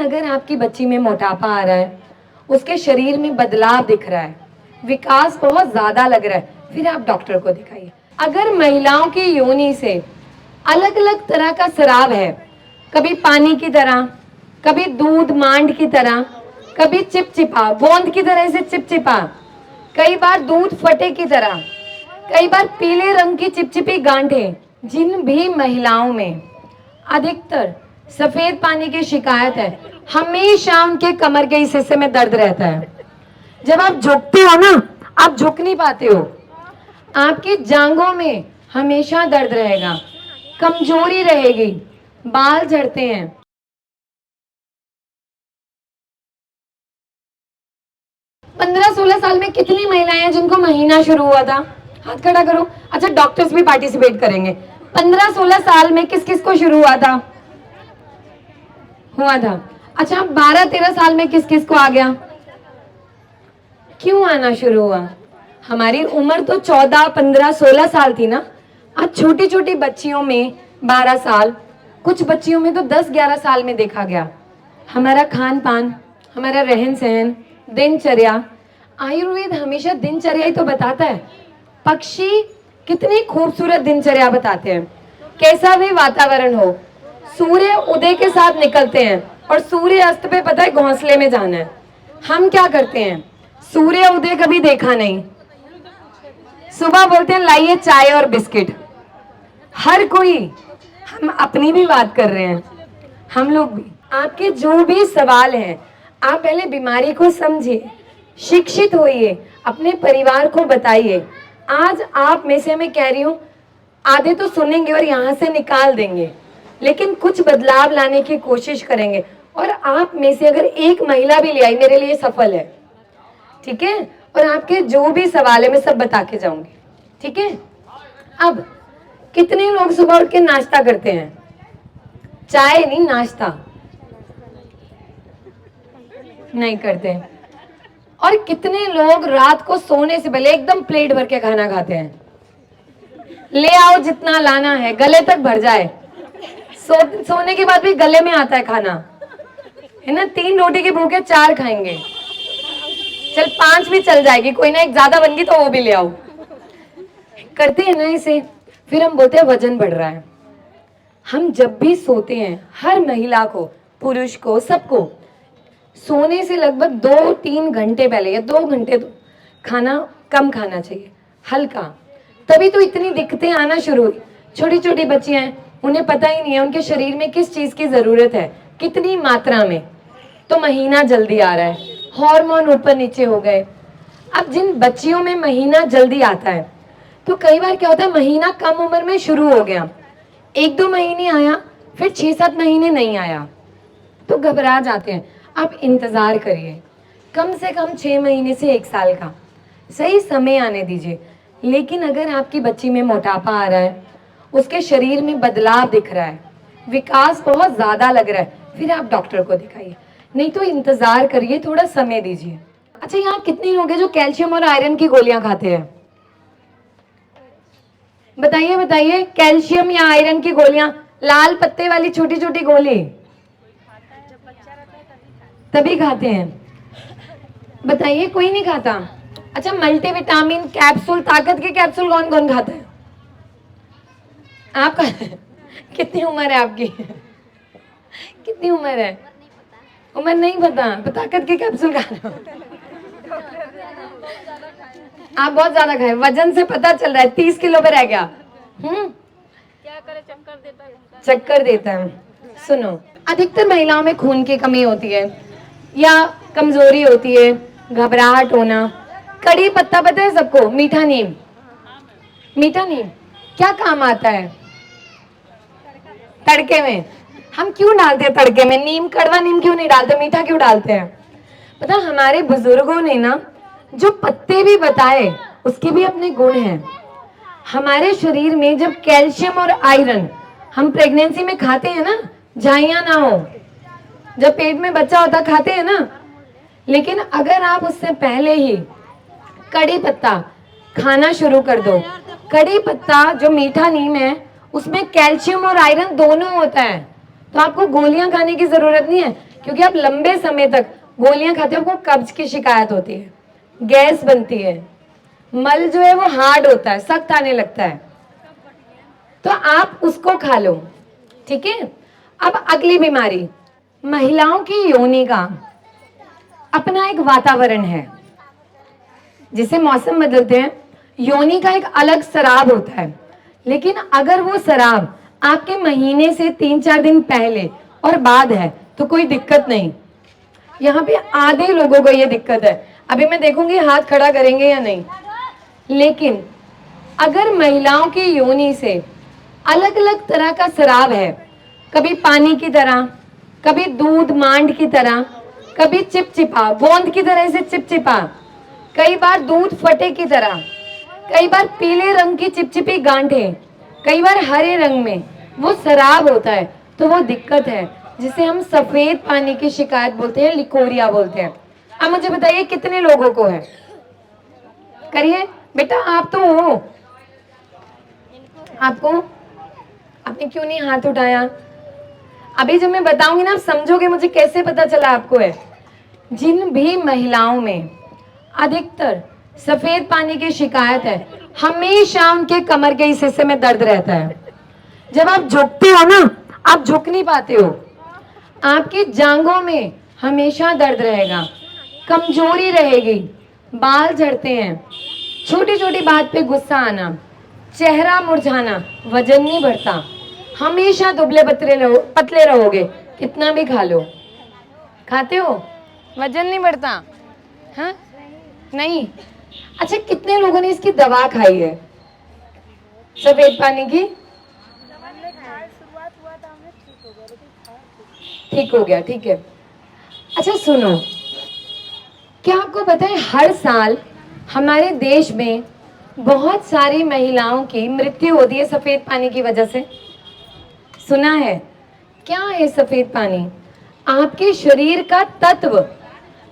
अगर आपकी बच्ची में मोटापा आ रहा है, उसके शरीर में बदलाव दिख रहा है, विकास बहुत ज्यादा लग रहा है, फिर आप डॉक्टर को दिखाइए। अगर महिलाओं की योनि से अलग अलग तरह का स्राव है, कभी पानी की तरह, कभी दूध मांड की तरह, कभी चिपचिपा गोंद की तरह से चिपचिपा, कई बार दूध फटे की तरह, कई बार पीले रंग की चिपचिपी गांठें, जिन भी महिलाओं में अधिकतर सफेद पानी की शिकायत है, हमेशा उनके कमर के इस हिस्से में दर्द रहता है। जब आप झुकते हो ना, आप झुक नहीं पाते हो, आपकी जांघों में हमेशा दर्द रहेगा, कमजोरी रहेगी, बाल झड़ते हैं। 15-16 साल में कितनी महिलाएं हैं जिनको महीना शुरू हुआ था? हाथ खड़ा करो। अच्छा, डॉक्टर्स भी पार्टिसिपेट करेंगे। 15-16 साल में किस किस को शुरू हुआ था? अच्छा, 12-13 साल में किस किस को आ गया? क्यों आना शुरू हुआ? हमारी उम्र तो 14, 15, 16 साल थी ना। आज छोटी छोटी बच्चियों में 12 साल, कुछ बच्चियों में तो 10-11 साल में देखा गया। हमारा खान पान, हमारा रहन सहन, दिनचर्या, आयुर्वेद हमेशा दिनचर्या ही तो बताता है। पक्षी कितनी खूबसूरत दिनचर्या बताते हैं। कैसा भी वातावरण हो, सूर्य उदय के साथ निकलते हैं और सूर्य अस्त पे पता है घोंसले में जाना है। हम क्या करते हैं? सूर्य उदय कभी देखा नहीं, सुबह बोलते हैं लाइए चाय और बिस्किट। हर कोई, हम अपनी भी बात कर रहे हैं, हम लोग भी। आपके जो भी सवाल हैं, आप पहले बीमारी को समझिए, शिक्षित होइए, अपने परिवार को बताइए। आज आप में से मैं कह रही हूँ, आधे तो सुनेंगे और यहाँ से निकाल देंगे, लेकिन कुछ बदलाव लाने की कोशिश करेंगे। और आप में से अगर एक महिला भी ले आई, मेरे लिए सफल है, ठीक है? और आपके जो भी सवाल है मैं सब बता के जाऊंगी, ठीक है? अब कितने लोग सुबह उठ के नाश्ता करते हैं? चाय नहीं, नाश्ता नहीं करते। और कितने लोग रात को सोने से पहले एकदम प्लेट भर के खाना खाते हैं? ले आओ जितना लाना है, गले तक भर जाए। सोने के बाद भी गले में आता है खाना, है ना? 3 रोटी की भूख है, 4 खाएंगे, चल 5 भी चल जाएगी, कोई ना, एक ज्यादा बन गई तो वो भी ले आओ। करते हैं ना इसे, फिर हम बोलते हैं वजन बढ़ रहा है। हम जब भी सोते हैं, हर महिला को, पुरुष को, सबको सोने से लगभग 2-3 घंटे पहले या 2 घंटे तो खाना कम खाना चाहिए, हल्का। तभी तो इतनी दिक्कतें आना शुरू हुई। छोटी छोटी बच्चियां हैं, उन्हें पता ही नहीं है उनके शरीर में किस चीज की जरूरत है, कितनी मात्रा में, तो महीना जल्दी आ रहा है, हार्मोन ऊपर नीचे हो गए। अब जिन बच्चियों में महीना जल्दी आता है, तो कई बार क्या होता है, महीना कम उम्र में शुरू हो गया, 1-2 महीने आया, फिर 6-7 महीने नहीं आया, तो घबरा जाते हैं। आप इंतजार करिए, कम से कम 6 महीने से 1 साल का सही समय आने दीजिए। लेकिन अगर आपकी बच्ची में मोटापा आ रहा है, उसके शरीर में बदलाव दिख रहा है, विकास बहुत ज्यादा लग रहा है, फिर आप डॉक्टर को दिखाइए, नहीं तो इंतजार करिए, थोड़ा समय दीजिए। अच्छा, यहाँ कितने लोग हैं जो कैल्शियम और आयरन की गोलियां खाते हैं? बताइए बताइए, कैल्शियम या आयरन की गोलियां, लाल पत्ते वाली छोटी छोटी गोली तभी खाते हैं? बताइए, कोई नहीं खाता? अच्छा, मल्टीविटामिन कैप्सूल, ताकत के कैप्सूल कौन कौन खाता है? आपका कितनी उम्र है आपकी? कितनी उम्र है? उम्र नहीं पता, ताकत के कैप्सूल खा रहे हो? आप बहुत ज्यादा खाए, वजन से पता चल रहा है 30 किलो पे रह गया। क्या करे, चक्कर देता है। सुनो, अधिकतर महिलाओं में खून की कमी होती है या कमजोरी होती है, घबराहट होना। कड़ी पत्ता पता है सबको? मीठा नीम, मीठा नीम क्या काम आता है? तड़के में। हम क्यों डालते हैं तड़के में नीम? कड़वा नीम क्यों नहीं डालते, मीठा क्यों डालते हैं? पता, हमारे बुजुर्गों ने ना जो पत्ते भी बताए, उसके भी अपने गुण हैं। हमारे शरीर में जब कैल्शियम और आयरन हम प्रेगनेंसी में खाते हैं ना, झाइयां ना हो, जब पेट में बच्चा होता खाते हैं ना, लेकिन अगर आप उससे पहले ही कड़ी पत्ता खाना शुरू कर दो, कड़ी पत्ता जो मीठा नीम है उसमें कैल्शियम और आयरन दोनों होता है, तो आपको गोलियां खाने की जरूरत नहीं है। क्योंकि आप लंबे समय तक गोलियां खाते हो, आपको कब्ज की शिकायत होती है, गैस बनती है, मल जो है वो हार्ड होता है, सख्त आने लगता है, तो आप उसको खा लो। ठीक है। अब अगली बीमारी, महिलाओं की योनि का अपना एक वातावरण है। जिसे मौसम बदलते हैं, योनि का एक अलग शराब होता है, लेकिन अगर वो शराब आपके महीने से 3-4 दिन पहले और बाद है तो कोई दिक्कत नहीं। यहाँ पे आधे लोगों को ये दिक्कत है, अभी मैं देखूंगी हाथ खड़ा करेंगे या नहीं। लेकिन अगर महिलाओं की योनि से अलग अलग तरह का शराब है, कभी पानी की तरह, कभी दूध मांड की तरह, कभी चिपचिपा गोंद की तरह से चिपचिपा, कई बार दूध फटे की तरह, कई बार पीले रंग की चिपचिपी गांठें, कई बार हरे रंग में वो शराब होता है, तो वो दिक्कत है जिसे हम सफेद पानी की शिकायत बोलते हैं, लिकोरिया बोलते हैं। अब मुझे बताइए कितने लोगों को है? करिए बेटा, आप तो हो, आपको, आपने क्यों नहीं हाथ उठाया? अभी जब मैं बताऊंगी ना आप समझोगे मुझे कैसे पता चला आपको है। जिन भी महिलाओं में अधिकतर सफेद पानी की शिकायत है, हमेशा उनके कमर के इस हिस्से में दर्द रहता है। जब आप झुकते हो ना, आप झुक नहीं पाते हो, आपकी जांघों में हमेशा दर्द रहेगा, कमजोरी रहेगी, बाल झड़ते हैं, छोटी छोटी बात पे गुस्सा आना, चेहरा मुरझाना, वजन नहीं बढ़ता, हमेशा दुबले पतले रहोगे, कितना भी खा लो। खाते हो, वजन नहीं बढ़ता? हाँ, नहीं। अच्छा, कितने लोगों ने इसकी दवा खाई है, सफेद पानी की? ठीक हो गया, ठीक है। अच्छा सुनो, क्या आपको पता है हर साल हमारे देश में बहुत सारी महिलाओं की मृत्यु होती है सफेद पानी की वजह से? सुना है? क्या है सफेद पानी? आपके शरीर का तत्व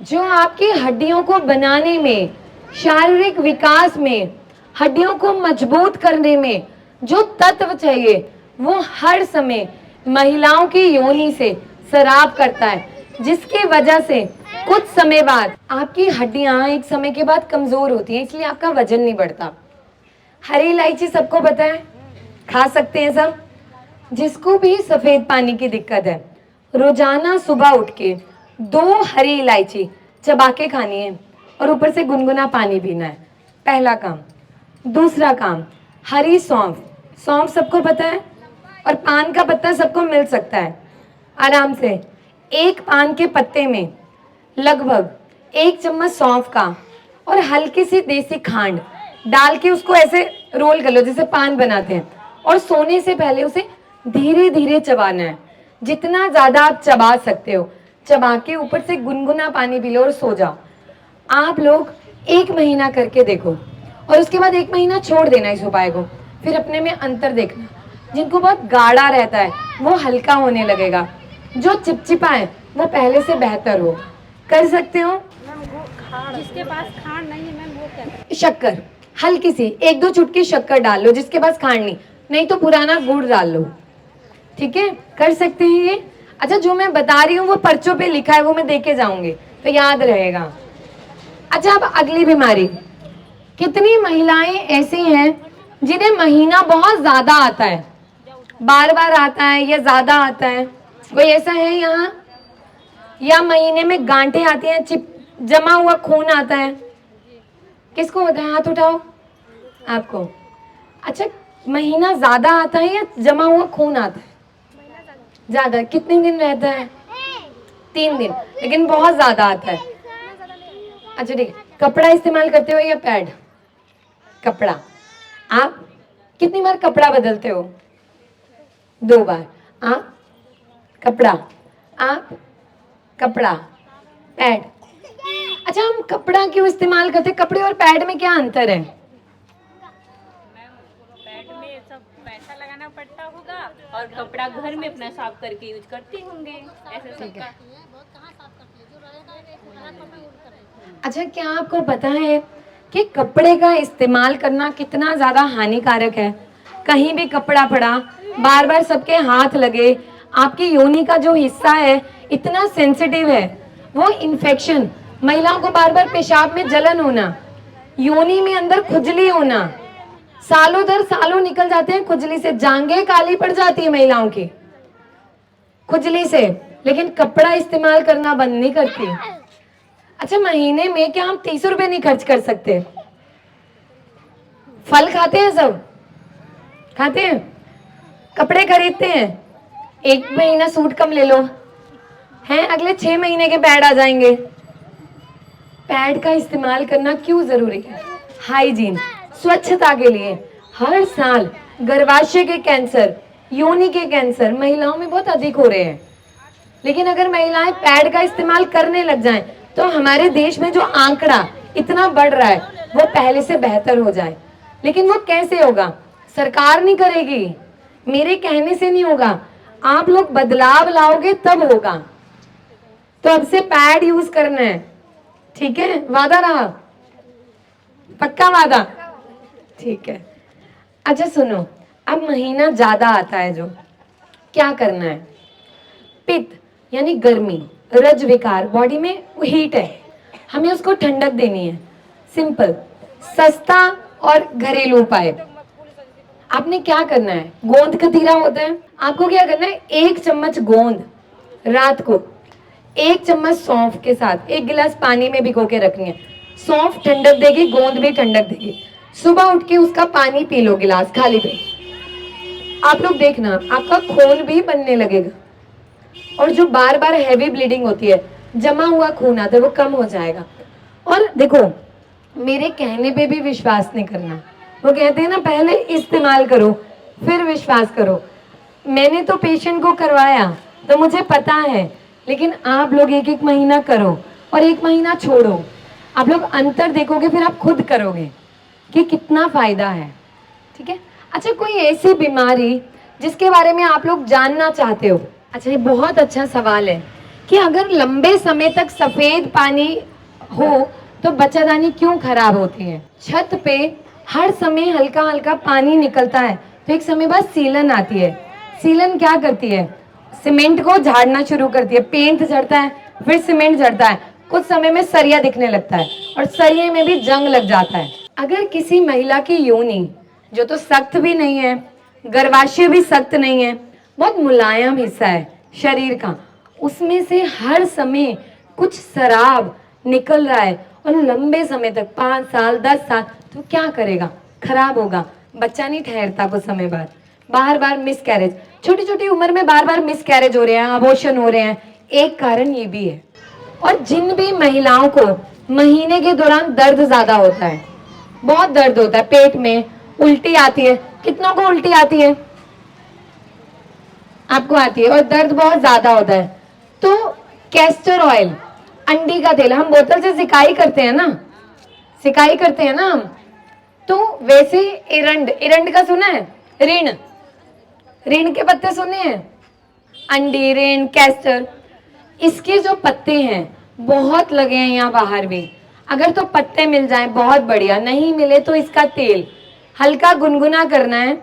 जो आपकी हड्डियों को बनाने में, शारीरिक विकास में, हड्डियों को मजबूत करने में जो तत्व चाहिए, वो हर समय महिलाओं की योनि से स्राव करता है, जिसकी वजह से कुछ समय बाद आपकी हड्डियां एक समय के बाद कमजोर होती हैं, इसलिए आपका वजन नहीं बढ़ता। हरी इलायची सबको पता है, खा सकते हैं सब। जिसको भी सफेद पानी की दिक्कत है, रोजाना सुबह उठ के 2 हरी इलायची चबा के खानी है और ऊपर से गुनगुना पानी पीना है, पहला काम। दूसरा काम, हरी सौंफ, सौंफ सबको पता है, और पान का पत्ता सबको मिल सकता है आराम से। एक पान के पत्ते में लगभग 1 चम्मच सौंफ का और हल्की सी देसी खांड डाल के उसको ऐसे रोल कर लो जैसे पान बनाते हैं, और सोने से पहले उसे धीरे धीरे चबाना है, जितना ज्यादा आप चबा सकते हो। चबा के ऊपर से गुनगुना पानी पी लो और सो जाओ। आप लोग 1 महीना करके देखो, और उसके बाद 1 महीना छोड़ देना इस उपाय को, फिर अपने में अंतर देखना। जिनको बहुत गाढ़ा रहता है वो हल्का होने लगेगा, जो चिपचिपा है वो पहले से बेहतर हो। कर सकते हो? जिसके पास खांड नहीं है मैम, वो क्या करे? शक्कर, हल्की सी 1-2 चुटकी शक्कर डाल लो, जिसके पास खांड नहीं तो पुराना गुड़ डाल लो। ठीक है, कर सकते हैं ये। अच्छा, जो मैं बता रही हूँ वो पर्चों पे लिखा है, वो मैं देके जाऊंगी तो याद रहेगा। अच्छा, अब अगली बीमारी, कितनी महिलाएं ऐसी हैं जिन्हें महीना बहुत ज्यादा आता है, बार बार आता है या ज्यादा आता है? कोई ऐसा है यहाँ? या महीने में गांठें आती हैं, जमा हुआ खून आता है? किसको होता है? हाथ उठाओ। आपको? अच्छा, महीना ज्यादा आता है या जमा हुआ खून आता है? ज्यादा। कितने दिन रहता है? 3 दिन, लेकिन बहुत ज्यादा आता है। अच्छा ठीक है, कपड़ा इस्तेमाल करते हो या पैड? कपड़ा। आप कितनी बार कपड़ा बदलते हो? 2 बार। आप? कपड़ा। आप? कपड़ा। पैड। अच्छा, हम कपड़ा क्यों इस्तेमाल करते हैं? कपड़े और पैड में क्या अंतर है? पैड में सब पैसा लगाना पड़ता होगा और कपड़ा घर में अपना साफ करके यूज करते होंगे, ऐसे सबका। अच्छा, क्या आपको पता है कि कपड़े का इस्तेमाल करना कितना ज्यादा हानिकारक है? कहीं भी कपड़ा पड़ा, बार बार सबके हाथ लगे, आपकी योनि का जो हिस्सा है इतना सेंसिटिव है, वो इन्फेक्शन, महिलाओं को बार बार पेशाब में जलन होना, योनि में अंदर खुजली होना, सालों दर सालों निकल जाते हैं खुजली से, जांघें काली पड़ जाती है महिलाओं की खुजली से, लेकिन कपड़ा इस्तेमाल करना बंद नहीं करती। अच्छा, महीने में क्या हम 30 रुपए नहीं खर्च कर सकते? फल खाते हैं, सब खाते हैं, कपड़े खरीदते हैं, एक महीना सूट कम ले लो, हैं अगले 6 महीने के पैड आ जाएंगे। पैड का इस्तेमाल करना क्यों जरूरी है? हाइजीन, स्वच्छता के लिए। हर साल गर्भाशय के कैंसर, योनि के कैंसर महिलाओं में बहुत अधिक हो रहे हैं, लेकिन अगर महिलाएं पैड का इस्तेमाल करने लग जाएं तो हमारे देश में जो आंकड़ा इतना बढ़ रहा है वो पहले से बेहतर हो जाए। लेकिन वो कैसे होगा? सरकार नहीं करेगी, मेरे कहने से नहीं होगा, आप लोग बदलाव लाओगे तब होगा। तो अब से पैड यूज करना है, ठीक है? वादा रहा, पक्का वादा, ठीक है। अच्छा सुनो, अब महीना ज्यादा आता है जो, क्या करना है? पित्त यानी गर्मी, रज विकार, बॉडी में हीट है, हमें उसको ठंडक देनी है। सिंपल, सस्ता और घरेलू उपाय। आपने क्या करना है? गोंद कतीरा होता है, आपको क्या करना है? 1 चम्मच गोंद रात को 1 चम्मच सौंफ के साथ 1 गिलास पानी में भिगो के रखनी है। सौंफ ठंडक देगी, गोंद भी ठंडक देगी। सुबह उठ के उसका पानी पी लो गिलास खाली पेट। आप लोग देखना, आपका खून भी बनने लगेगा, और जो बार बार हैवी ब्लीडिंग होती है, जमा हुआ खून आता है, वो कम हो जाएगा। और देखो, मेरे कहने पे भी विश्वास नहीं करना, वो कहते हैं ना पहले इस्तेमाल करो फिर विश्वास करो। मैंने तो पेशेंट को करवाया तो मुझे पता है, लेकिन आप लोग 1-1 महीना करो और 1 महीना छोड़ो, आप लोग अंतर देखोगे, फिर आप खुद करोगे कि कितना फायदा है, ठीक है? अच्छा, कोई ऐसी बीमारी जिसके बारे में आप लोग जानना चाहते हो? अच्छा, ये बहुत अच्छा सवाल है कि अगर लंबे समय तक सफेद पानी हो तो बच्चादानी क्यों खराब होती है? छत पे हर समय हल्का हल्का पानी निकलता है तो एक समय बाद सीलन आती है। सीलन क्या करती है? सीमेंट को झाड़ना शुरू करती है, पेंट झड़ता है, फिर सीमेंट झड़ता है, कुछ समय में सरिया दिखने लगता है और सरिये में भी जंग लग जाता है। अगर किसी महिला की योनि, जो तो सख्त भी नहीं है, गर्भाशय भी सख्त नहीं है, बहुत मुलायम हिस्सा है शरीर का, उसमें से हर समय कुछ शराब निकल रहा है और लंबे समय तक 5 साल 10 साल, तो क्या करेगा? खराब होगा, बच्चा नहीं ठहरता कुछ समय बाद, बार बार मिस कैरेज, छोटी छोटी उम्र में बार बार मिस कैरेज हो रहे हैं, अबॉर्शन हो रहे हैं, एक कारण ये भी है। और जिन भी महिलाओं को महीने के दौरान दर्द ज्यादा होता है, बहुत दर्द होता है पेट में, उल्टी आती है, कितनों को उल्टी आती है? आपको आती है, और दर्द बहुत ज्यादा होता है, तो कैस्टर ऑयल, अंडी का तेल, हम बोतल से सिकाई करते हैं ना, सिकाई करते हैं ना हम, तो वैसे एरंड, एरंड का सुना है? ऋण, ऋण के पत्ते सुने हैं? अंडी, ऋण, कैस्टर, इसके जो पत्ते हैं बहुत लगे हैं यहाँ बाहर भी, अगर तो पत्ते मिल जाएं बहुत बढ़िया, नहीं मिले तो इसका तेल हल्का गुनगुना करना है,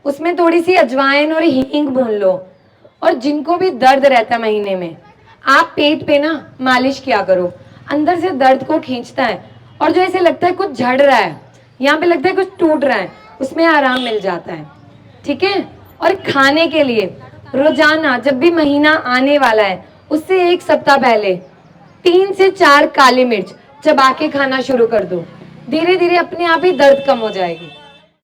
उसमें थोड़ी सी अजवाइन और हींग भून लो। और जिनको भी दर्द रहता है महीने में, आप पेट पे ना मालिश किया करो, अंदर से दर्द को खींचता है, और जो ऐसे लगता है कुछ झड़ रहा है, यहाँ पे लगता है कुछ टूट रहा है, उसमें आराम मिल जाता है, ठीक है? और खाने के लिए रोजाना जब भी महीना आने वाला है उससे 1 सप्ताह पहले 3 से 4 काली मिर्च चबा के खाना शुरू कर दो, धीरे धीरे अपने आप ही दर्द कम हो जाएगी।